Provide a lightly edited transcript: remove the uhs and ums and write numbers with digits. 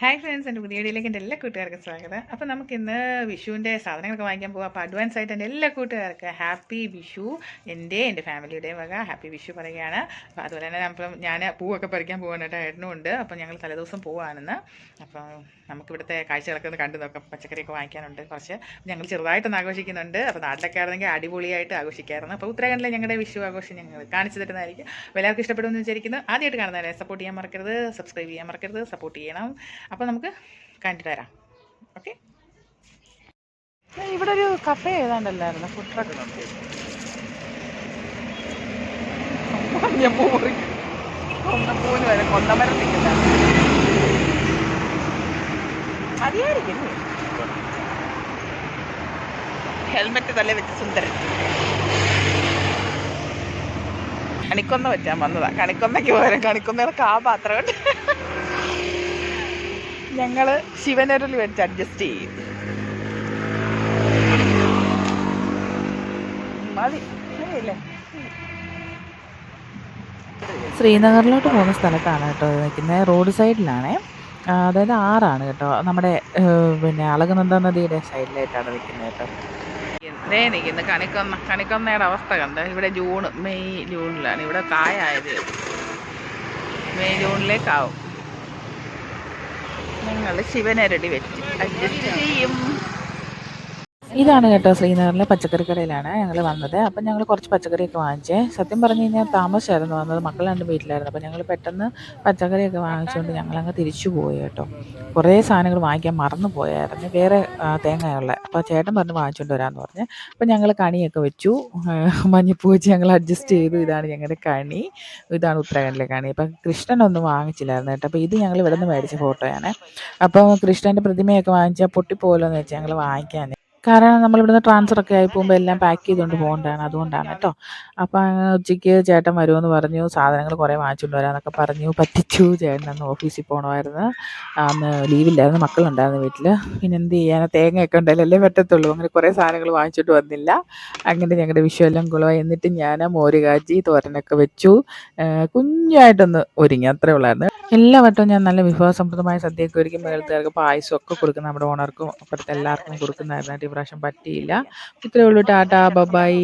Hi friends, എൻ്റെ പുതിയ വീഡിയോയിലേക്ക് എൻ്റെ എല്ലാ കൂട്ടുകാർക്കും സ്വാഗതം. അപ്പോൾ നമുക്ക് ഇന്ന് വിഷുവിൻ്റെ സാധനങ്ങളൊക്കെ വാങ്ങിക്കാൻ പോകാം. അപ്പോൾ അഡ്വാൻസ് ആയിട്ട് എൻ്റെ എല്ലാ കൂട്ടുകാർക്കും ഹാപ്പി വിഷു. എൻ്റെ ഫാമിലിയുടെയും വക ഹാപ്പി വിഷു പറയുകയാണ്. അപ്പോൾ അതുപോലെ തന്നെ ഞാൻ പൂവൊക്കെ പറിക്കാൻ പോകാൻ കേട്ടോ, ഏട്ടനും ഉണ്ട്. അപ്പോൾ ഞങ്ങൾ തലേദിവസം പോവുകയാണെന്ന്. അപ്പോൾ നമുക്കിവിടുത്തെ കാഴ്ചകളൊക്കെ ഒന്ന് കണ്ടു നോക്കാം. പച്ചക്കറിയൊക്കെ വാങ്ങിക്കാനുണ്ട് കുറച്ച്. ഞങ്ങൾ ചെറുതായിട്ടൊന്ന് ആഘോഷിക്കുന്നുണ്ട്. അപ്പോൾ നാട്ടിലൊക്കെ ആയിരുന്നെങ്കിൽ അടിപൊളിയായിട്ട് ആഘോഷിക്കായിരുന്നു. അപ്പോൾ ഉത്തരാഖണ്ഡിലെ ഞങ്ങളുടെ വിഷു ആഘോഷം ഞങ്ങൾ കാണിച്ചു തരുന്നതായിരിക്കും. അപ്പോൾ എല്ലാവർക്കും ഇഷ്ടപ്പെടുമെന്ന് വിചാരിക്കുന്നു. ആദ്യമായിട്ട് കാണുന്നവരെ സപ്പോർട്ട് ചെയ്യാൻ മറക്കരുത്, സബ്സ്ക്രൈബ് ചെയ്യാൻ മറക്കരുത്, സപ്പോർട്ട് ചെയ്യണം. അപ്പോൾ നമുക്ക് കണ്ടിട്ട് വരാം. ഓക്കെ, ഇവിടെ ഒരു കഫേ ഏതാണ്ടല്ലായിരുന്നു, ഫുഡ് ട്രക്ക്. കൊന്നപ്പൂവിന് വരെ കൊന്നമരം നിൽക്കുന്ന മതിയായിരിക്കും. ഹെൽമെറ്റ് തലേ വെച്ച് സുന്ദരൻ. കണിക്കൊന്ന വെച്ചാൽ വന്നതാ. കണിക്കൊന്നയ്ക്ക് പകരം കണിക്കൊന്നയുടെ പാത്രമുണ്ട്. ഞങ്ങൾ ശിവനരിൽ വെച്ച് അഡ്ജസ്റ്റ് ചെയ്യും. മതി അല്ലേ? ശ്രീനഗറിലോട്ട് പോകുന്ന സ്ഥലത്താണ് കേട്ടോ നിൽക്കുന്നത്. റോഡ് സൈഡിലാണേ, അതായത് ആറാണ് കേട്ടോ. നമ്മുടെ അളകനന്ദ നദിയുടെ സൈഡിലായിട്ടാണ് നിൽക്കുന്നത് കേട്ടോ. ഇതേ നിൽക്കുന്നു കണിക്കൊന്നയുടെ അവസ്ഥ കണ്ട്. ഇവിടെ മെയ് ജൂണിലാണ് ഇവിടെ കായായത്. മെയ് ജൂണിലേക്കാവും. ഞങ്ങൾ ശിവനരടി വെച്ച് അഡ്ജസ്റ്റ് ചെയ്യും. ഇതാണ് കേട്ടോ ശ്രീനഗറിലെ പച്ചക്കറി കടയിലാണ് ഞങ്ങൾ വന്നത്. അപ്പം ഞങ്ങൾ കുറച്ച് പച്ചക്കറിയൊക്കെ വാങ്ങിച്ചേ. സത്യം പറഞ്ഞു കഴിഞ്ഞാൽ താമസിച്ചായിരുന്നു വന്നത്, മക്കൾ രണ്ടും വീട്ടിലായിരുന്നു. അപ്പം ഞങ്ങൾ പെട്ടെന്ന് പച്ചക്കറിയൊക്കെ വാങ്ങിച്ചുകൊണ്ട് ഞങ്ങളങ്ങ് തിരിച്ചു പോയി കേട്ടോ. കുറേ സാധനങ്ങൾ വാങ്ങിക്കാൻ മറന്നു പോയായിരുന്നു, വേറെ തേങ്ങയുള്ള. അപ്പോൾ ചേട്ടൻ പറഞ്ഞ് വാങ്ങിച്ചുകൊണ്ട് വരാമെന്ന് പറഞ്ഞ്. അപ്പം ഞങ്ങൾ കണിയൊക്കെ വെച്ചു, മഞ്ഞപ്പൂ വെച്ച് ഞങ്ങൾ അഡ്ജസ്റ്റ് ചെയ്തു. ഇതാണ് ഞങ്ങളുടെ കണി, ഇതാണ് ഉത്തരാഖണ്ഡിലെ കണി. അപ്പം കൃഷ്ണനൊന്നും വാങ്ങിച്ചില്ലായിരുന്നു കേട്ടോ. അപ്പോൾ ഇത് ഞങ്ങൾ ഇവിടെ നിന്ന് മേടിച്ച ഫോട്ടോയാണ്. അപ്പോൾ കൃഷ്ണൻ്റെ പ്രതിമയൊക്കെ വാങ്ങിച്ചാൽ പൊട്ടിപ്പോലോ എന്ന് വെച്ചാൽ ഞങ്ങൾ വാങ്ങിക്കാൻ. കാരണം നമ്മളിവിടുന്ന് ട്രാൻസ്ഫറൊക്കെ ആയി പോകുമ്പോൾ എല്ലാം പാക്ക് ചെയ്തുകൊണ്ട് പോകേണ്ടതാണ്, അതുകൊണ്ടാണ് കേട്ടോ. അപ്പം ഉച്ചയ്ക്ക് ചേട്ടൻ വരുമെന്ന് പറഞ്ഞു, സാധനങ്ങൾ കുറേ വാങ്ങിച്ചുകൊണ്ട് വരാമെന്നൊക്കെ പറഞ്ഞു. പറ്റിച്ചു. ചേട്ടൻ അന്ന് ഓഫീസിൽ പോകണമായിരുന്നു, അന്ന് ലീവില്ലായിരുന്നു, മക്കളുണ്ടായിരുന്നു വീട്ടിൽ. പിന്നെ എന്ത് ചെയ്യാൻ, തേങ്ങയൊക്കെ ഉണ്ടായാലല്ലേ പറ്റത്തുള്ളൂ. അങ്ങനെ കുറേ സാധനങ്ങൾ വാങ്ങിച്ചിട്ട് വന്നില്ല. അങ്ങനെ ഞങ്ങളുടെ വിഷു എല്ലാം കുളമായി. എന്നിട്ട് ഞാൻ മോര് കാച്ചി തോരനൊക്കെ വെച്ചു, കുഞ്ഞായിട്ടൊന്ന് ഒരുങ്ങി, അത്രേ ഉള്ളായിരുന്നു. എല്ലാ വട്ടവും ഞാൻ നല്ല വിഭവസമൃദ്ധമായ സദ്യയൊക്കെ ഒരുക്കി മേളത്തുകാർക്ക് പായസമൊക്കെ കൊടുക്കുന്ന നമ്മുടെ ഓണർക്കും അപ്പുറത്തെ എല്ലാവർക്കും കൊടുക്കുന്നതായിരുന്നു. ഈ പ്രാവശ്യം പറ്റിയില്ല. ഇത്രയേ ഉള്ളൂ. ടാറ്റാ, ബൈ.